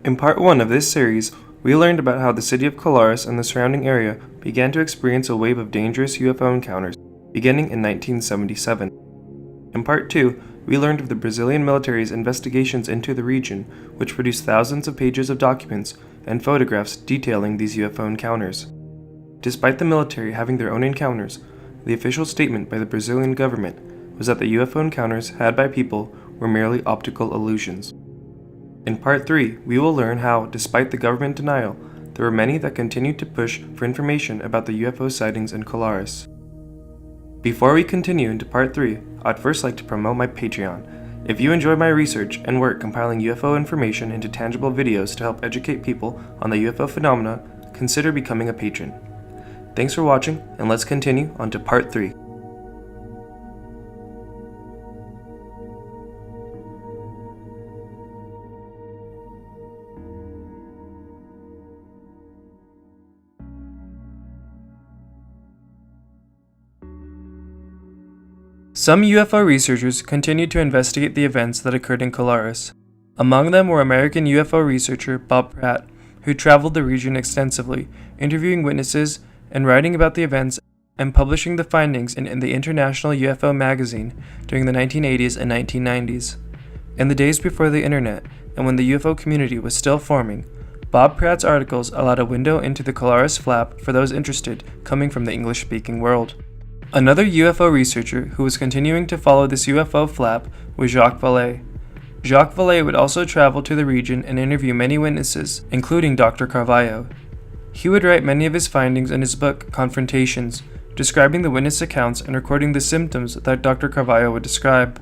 In part 1 of this series, we learned about how the city of Colares and the surrounding area began to experience a wave of dangerous UFO encounters, beginning in 1977. In part 2, we learned of the Brazilian military's investigations into the region, which produced thousands of pages of documents and photographs detailing these UFO encounters. Despite the military having their own encounters, the official statement by the Brazilian government was that the UFO encounters had by people were merely optical illusions. In part 3, we will learn how, despite the government denial, there were many that continued to push for information about the UFO sightings in Colares. Before we continue into part 3, I'd first like to promote my Patreon. If you enjoy my research and work compiling UFO information into tangible videos to help educate people on the UFO phenomena, consider becoming a patron. Thanks for watching, and let's continue on to part 3. Some UFO researchers continued to investigate the events that occurred in Colares. Among them were American UFO researcher Bob Pratt, who traveled the region extensively, interviewing witnesses and writing about the events and publishing the findings in the International UFO magazine during the 1980s and 1990s. In the days before the internet, and when the UFO community was still forming, Bob Pratt's articles allowed a window into the Colares flap for those interested coming from the English-speaking world. Another UFO researcher who was continuing to follow this UFO flap was Jacques Vallée. Jacques Vallée would also travel to the region and interview many witnesses, including Dr. Carvalho. He would write many of his findings in his book, Confrontations, describing the witness accounts and recording the symptoms that Dr. Carvalho would describe.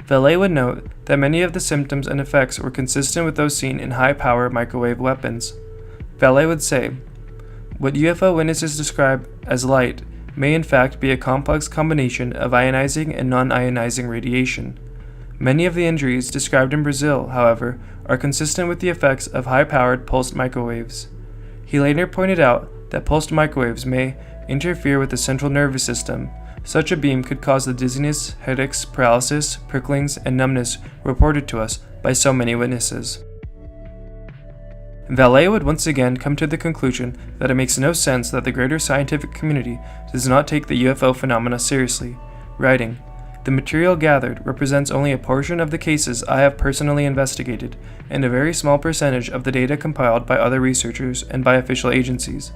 Vallée would note that many of the symptoms and effects were consistent with those seen in high-power microwave weapons. Vallée would say, "What UFO witnesses describe as light may in fact be a complex combination of ionizing and non-ionizing radiation. Many of the injuries described in Brazil, however, are consistent with the effects of high-powered pulsed microwaves." He later pointed out that pulsed microwaves may interfere with the central nervous system. Such a beam could cause the dizziness, headaches, paralysis, pricklings, and numbness reported to us by so many witnesses. Vallée would once again come to the conclusion that it makes no sense that the greater scientific community does not take the UFO phenomena seriously, writing, "The material gathered represents only a portion of the cases I have personally investigated, and a very small percentage of the data compiled by other researchers and by official agencies.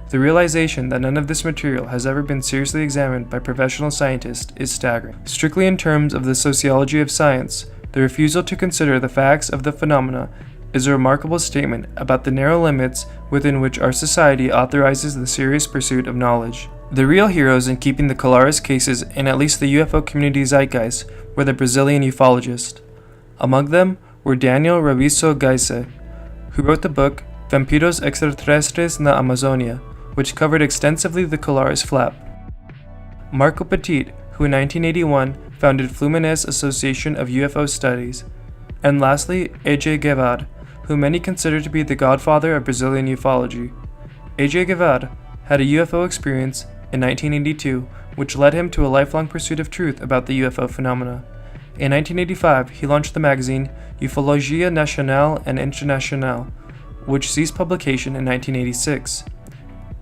The realization that none of this material has ever been seriously examined by professional scientists is staggering. Strictly in terms of the sociology of science, the refusal to consider the facts of the phenomena is a remarkable statement about the narrow limits within which our society authorizes the serious pursuit of knowledge." The real heroes in keeping the Colares cases in at least the UFO community's zeitgeist were the Brazilian ufologists. Among them were Daniel Rabiso Geisse, who wrote the book Vampiros Extraterrestres na Amazônia, which covered extensively the Colares flap. Marco Petit, who in 1981 founded Fluminense Association of UFO Studies. And lastly, A.J. Guevara, who many consider to be the godfather of Brazilian ufology. A.J. Guevara had a UFO experience in 1982, which led him to a lifelong pursuit of truth about the UFO phenomena. In 1985, he launched the magazine Ufologia Nacional and Internacional, which ceased publication in 1986.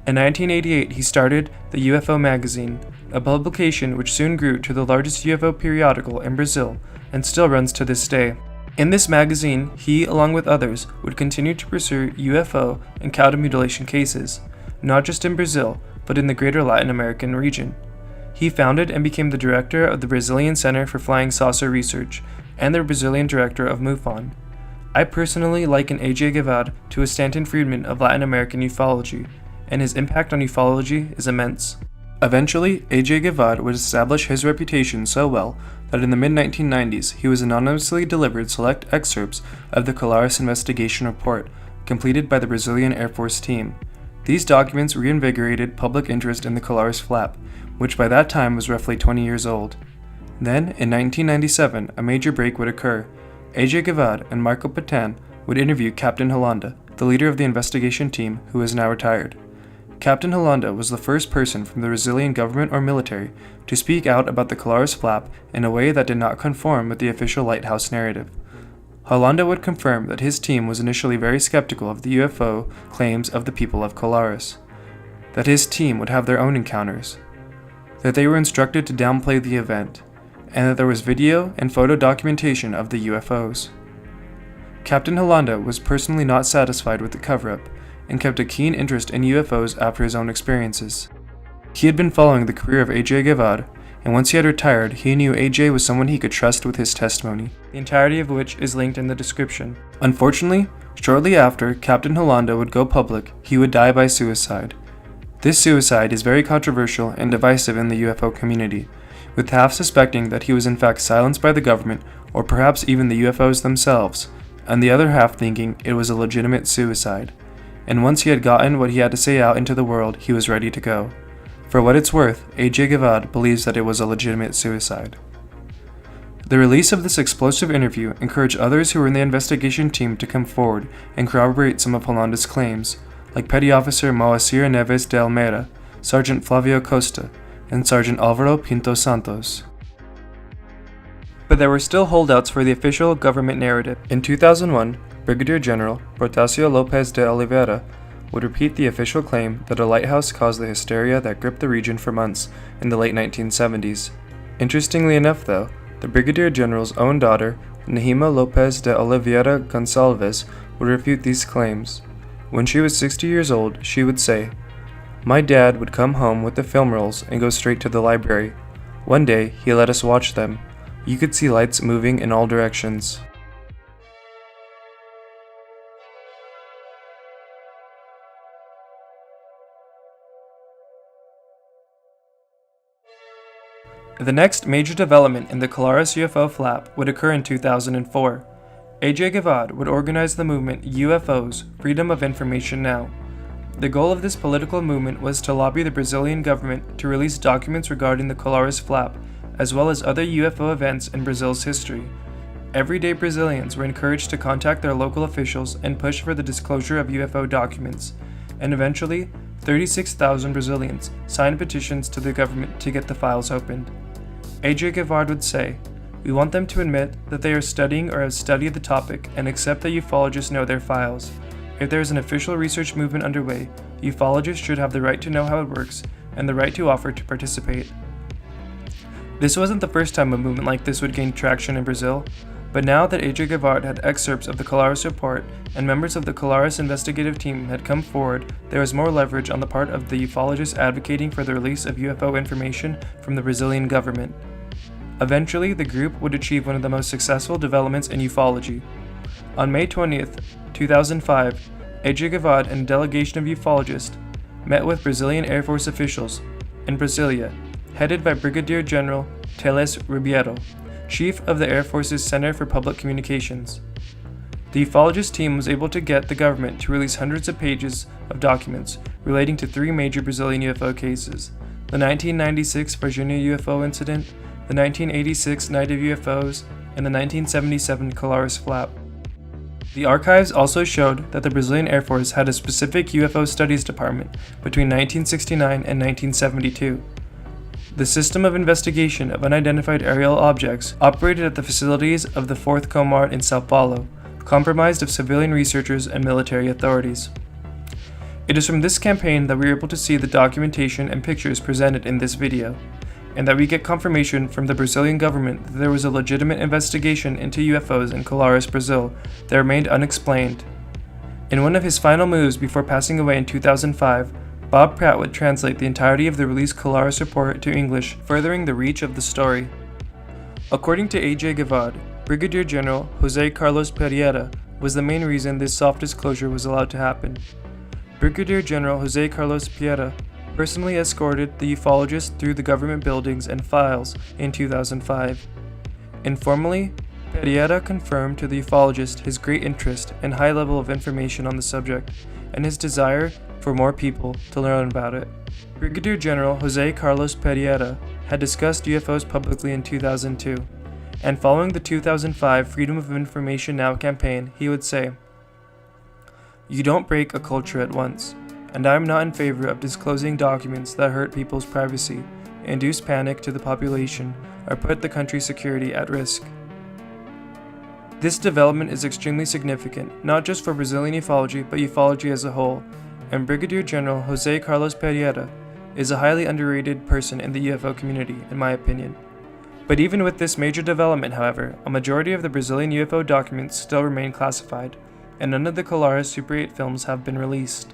In 1988, he started the UFO magazine, a publication which soon grew to the largest UFO periodical in Brazil and still runs to this day. In this magazine, he, along with others, would continue to pursue UFO and cow mutilation cases, not just in Brazil, but in the greater Latin American region. He founded and became the director of the Brazilian Center for Flying Saucer Research and the Brazilian director of MUFON. I personally liken A.J. Guevara to a Stanton Friedman of Latin American ufology, and his impact on ufology is immense. Eventually, A.J. Guevara would establish his reputation so well that in the mid-1990s he was anonymously delivered select excerpts of the Colares investigation report, completed by the Brazilian Air Force team. These documents reinvigorated public interest in the Colares flap, which by that time was roughly 20 years old. Then, in 1997, a major break would occur. A.J. Guevara and Marco Patan would interview Captain Holanda, the leader of the investigation team, who is now retired. Captain Holanda was the first person from the Brazilian government or military to speak out about the Colares flap in a way that did not conform with the official lighthouse narrative. Hollanda would confirm that his team was initially very skeptical of the UFO claims of the people of Colares, that his team would have their own encounters, that they were instructed to downplay the event, and that there was video and photo documentation of the UFOs. Captain Hollanda was personally not satisfied with the cover-up and kept a keen interest in UFOs after his own experiences. He had been following the career of A.J. Guevara, and once he had retired, he knew A.J. was someone he could trust with his testimony, the entirety of which is linked in the description. Unfortunately, shortly after Captain Hollanda would go public, he would die by suicide. This suicide is very controversial and divisive in the UFO community, with half suspecting that he was in fact silenced by the government or perhaps even the UFOs themselves, and the other half thinking it was a legitimate suicide. And once he had gotten what he had to say out into the world, he was ready to go. For what it's worth, A.J. Guevara believes that it was a legitimate suicide. The release of this explosive interview encouraged others who were in the investigation team to come forward and corroborate some of Hollanda's claims, like Petty Officer Moacir Neves de Almeida, Sergeant Flavio Costa, and Sergeant Alvaro Pinto Santos. But there were still holdouts for the official government narrative. In 2001, Brigadier General Portasio Lopez de Oliveira would repeat the official claim that a lighthouse caused the hysteria that gripped the region for months in the late 1970s. Interestingly enough, though, the Brigadier General's own daughter, Nahima Lopez de Oliveira Gonçalves, would refute these claims. When she was 60 years old, she would say, "My dad would come home with the film rolls and go straight to the library. One day, he let us watch them. You could see lights moving in all directions." The next major development in the Colares UFO flap would occur in 2004. A.J. Guevara would organize the movement UFOs, Freedom of Information Now. The goal of this political movement was to lobby the Brazilian government to release documents regarding the Colares flap, as well as other UFO events in Brazil's history. Everyday Brazilians were encouraged to contact their local officials and push for the disclosure of UFO documents, and eventually, 36,000 Brazilians signed petitions to the government to get the files opened. A.J. Guevara would say, "We want them to admit that they are studying or have studied the topic and accept that ufologists know their files. If there is an official research movement underway, ufologists should have the right to know how it works and the right to offer to participate." This wasn't the first time a movement like this would gain traction in Brazil, but now that A.J. Guevara had excerpts of the Colares report and members of the Colares investigative team had come forward, there was more leverage on the part of the ufologists advocating for the release of UFO information from the Brazilian government. Eventually, the group would achieve one of the most successful developments in ufology. On May 20th, 2005, A.J. Guevara and a delegation of ufologists met with Brazilian Air Force officials in Brasilia, headed by Brigadier General Teles Ribeiro, Chief of the Air Force's Center for Public Communications. The ufologist team was able to get the government to release hundreds of pages of documents relating to three major Brazilian UFO cases: the 1996 Virginia UFO incident, the 1986 Night of UFOs, and the 1977 Colares flap. The archives also showed that the Brazilian Air Force had a specific UFO studies department between 1969 and 1972. The system of investigation of unidentified aerial objects operated at the facilities of the 4th Comar in Sao Paulo, comprised of civilian researchers and military authorities. It is from this campaign that we are able to see the documentation and pictures presented in this video, and that we get confirmation from the Brazilian government that there was a legitimate investigation into UFOs in Colares, Brazil, that remained unexplained. In one of his final moves before passing away in 2005, Bob Pratt would translate the entirety of the released Colares report to English, furthering the reach of the story. According to A.J. Guevara, Brigadier General José Carlos Pereira was the main reason this soft disclosure was allowed to happen. Brigadier General José Carlos Pereira personally escorted the ufologists through the government buildings and files in 2005. Informally, Pereira confirmed to the ufologist his great interest and high level of information on the subject, and his desire for more people to learn about it. Brigadier General José Carlos Pereira had discussed UFOs publicly in 2002, and following the 2005 Freedom of Information Now campaign, he would say, "You don't break a culture at once, and I am not in favor of disclosing documents that hurt people's privacy, induce panic to the population, or put the country's security at risk." This development is extremely significant, not just for Brazilian ufology, but ufology as a whole, and Brigadier General José Carlos Pereira is a highly underrated person in the UFO community, in my opinion. But even with this major development, however, a majority of the Brazilian UFO documents still remain classified, and none of the Colares Super 8 films have been released.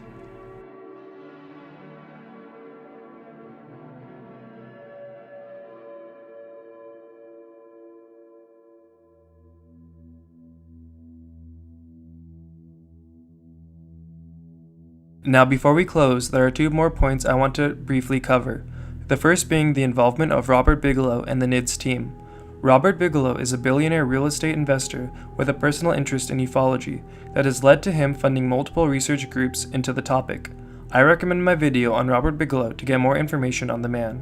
Now, before we close, there are two more points I want to briefly cover. The first being the involvement of Robert Bigelow and the NIDS team. Robert Bigelow is a billionaire real estate investor with a personal interest in ufology that has led to him funding multiple research groups into the topic. I recommend my video on Robert Bigelow to get more information on the man.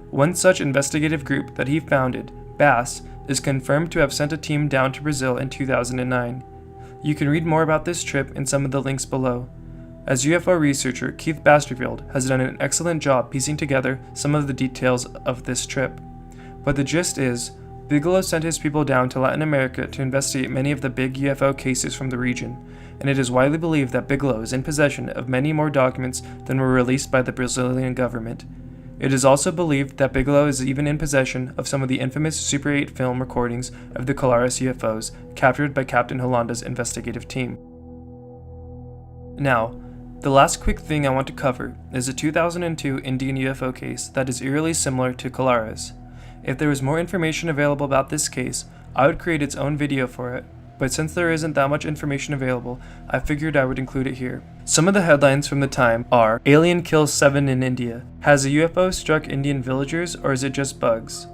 One such investigative group that he founded, BASS, is confirmed to have sent a team down to Brazil in 2009. You can read more about this trip in some of the links below. As UFO researcher Keith Basterfield has done an excellent job piecing together some of the details of this trip. But the gist is, Bigelow sent his people down to Latin America to investigate many of the big UFO cases from the region, and it is widely believed that Bigelow is in possession of many more documents than were released by the Brazilian government. It is also believed that Bigelow is even in possession of some of the infamous Super 8 film recordings of the Colares UFOs captured by Captain Holanda's investigative team. Now, the last quick thing I want to cover is a 2002 Indian UFO case that is eerily similar to Colares. If there was more information available about this case, I would create its own video for it, but since there isn't that much information available, I figured I would include it here. Some of the headlines from the time are, Alien kills 7 in India. Has a UFO struck Indian villagers, or is it just bugs?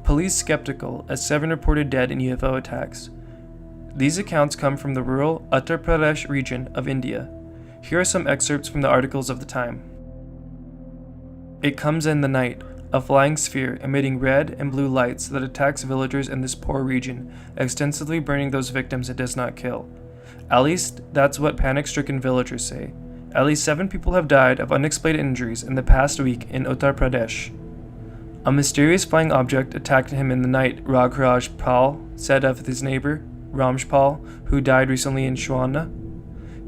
Police skeptical as 7 reported dead in UFO attacks. These accounts come from the rural Uttar Pradesh region of India. Here are some excerpts from the articles of the time. It comes in the night, a flying sphere emitting red and blue lights that attacks villagers in this poor region, extensively burning those victims it does not kill. At least, that's what panic-stricken villagers say. At least 7 people have died of unexplained injuries in the past week in Uttar Pradesh. A mysterious flying object attacked him in the night, Raghraj Pal said of his neighbor, Ramshpal, who died recently in Shwana.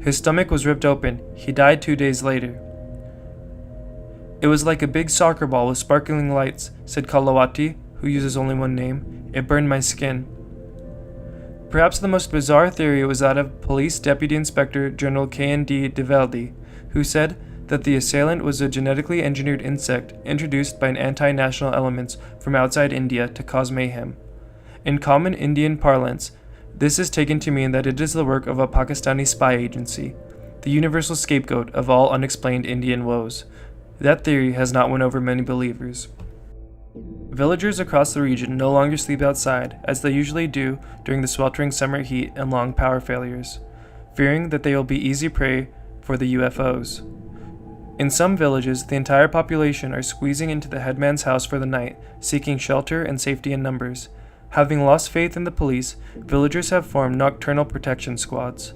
His stomach was ripped open. He died 2 days later. It was like a big soccer ball with sparkling lights, said Kalawati, who uses only one name. It burned my skin. Perhaps the most bizarre theory was that of Police Deputy Inspector General K.N.D. Develdi, who said that the assailant was a genetically engineered insect introduced by an anti-national elements from outside India to cause mayhem. In common Indian parlance, this is taken to mean that it is the work of a Pakistani spy agency, the universal scapegoat of all unexplained Indian woes. That theory has not won over many believers. Villagers across the region no longer sleep outside, as they usually do during the sweltering summer heat and long power failures, fearing that they will be easy prey for the UFOs. In some villages, the entire population are squeezing into the headman's house for the night, seeking shelter and safety in numbers. Having lost faith in the police, villagers have formed nocturnal protection squads.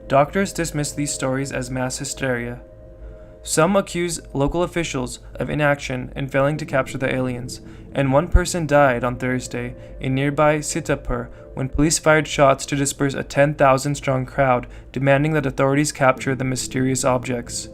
Doctors dismiss these stories as mass hysteria. Some accuse local officials of inaction in failing to capture the aliens, and one person died on Thursday in nearby Sitapur when police fired shots to disperse a 10,000-strong crowd demanding that authorities capture the mysterious objects.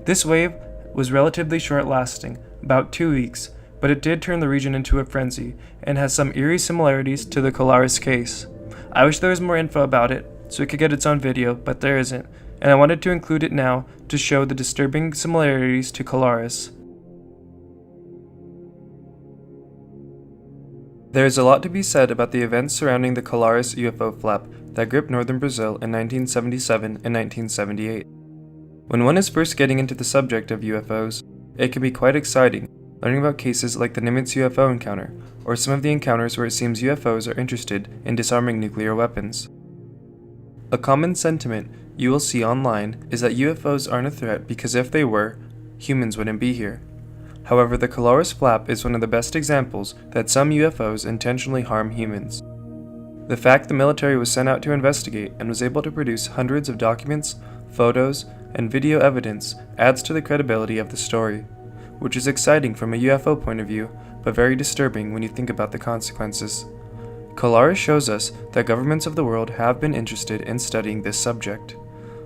This wave was relatively short-lasting, about 2 weeks, but it did turn the region into a frenzy, and has some eerie similarities to the Colares case. I wish there was more info about it, so it could get its own video, but there isn't, and I wanted to include it now to show the disturbing similarities to Colares. There is a lot to be said about the events surrounding the Colares UFO flap that gripped northern Brazil in 1977 and 1978. When one is first getting into the subject of UFOs, it can be quite exciting, learning about cases like the Nimitz UFO encounter, or some of the encounters where it seems UFOs are interested in disarming nuclear weapons. A common sentiment you will see online is that UFOs aren't a threat because if they were, humans wouldn't be here. However, the Colares flap is one of the best examples that some UFOs intentionally harm humans. The fact the military was sent out to investigate and was able to produce hundreds of documents, photos, and video evidence adds to the credibility of the story, which is exciting from a UFO point of view, but very disturbing when you think about the consequences. Colares shows us that governments of the world have been interested in studying this subject.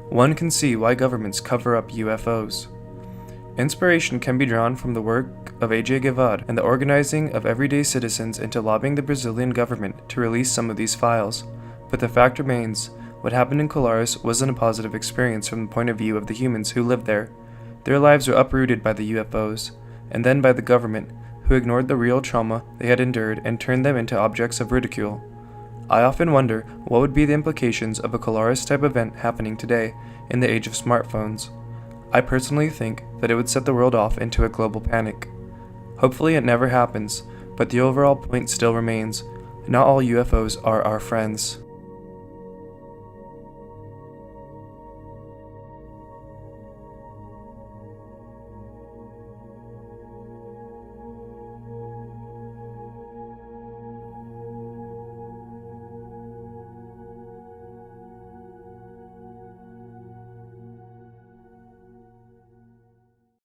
One can see why governments cover up UFOs. Inspiration can be drawn from the work of A.J. Guevara and the organizing of everyday citizens into lobbying the Brazilian government to release some of these files, but the fact remains, what happened in Colares wasn't a positive experience from the point of view of the humans who lived there. Their lives were uprooted by the UFOs, and then by the government, who ignored the real trauma they had endured and turned them into objects of ridicule. I often wonder what would be the implications of a Colares-type event happening today in the age of smartphones. I personally think that it would set the world off into a global panic. Hopefully it never happens, but the overall point still remains: not all UFOs are our friends.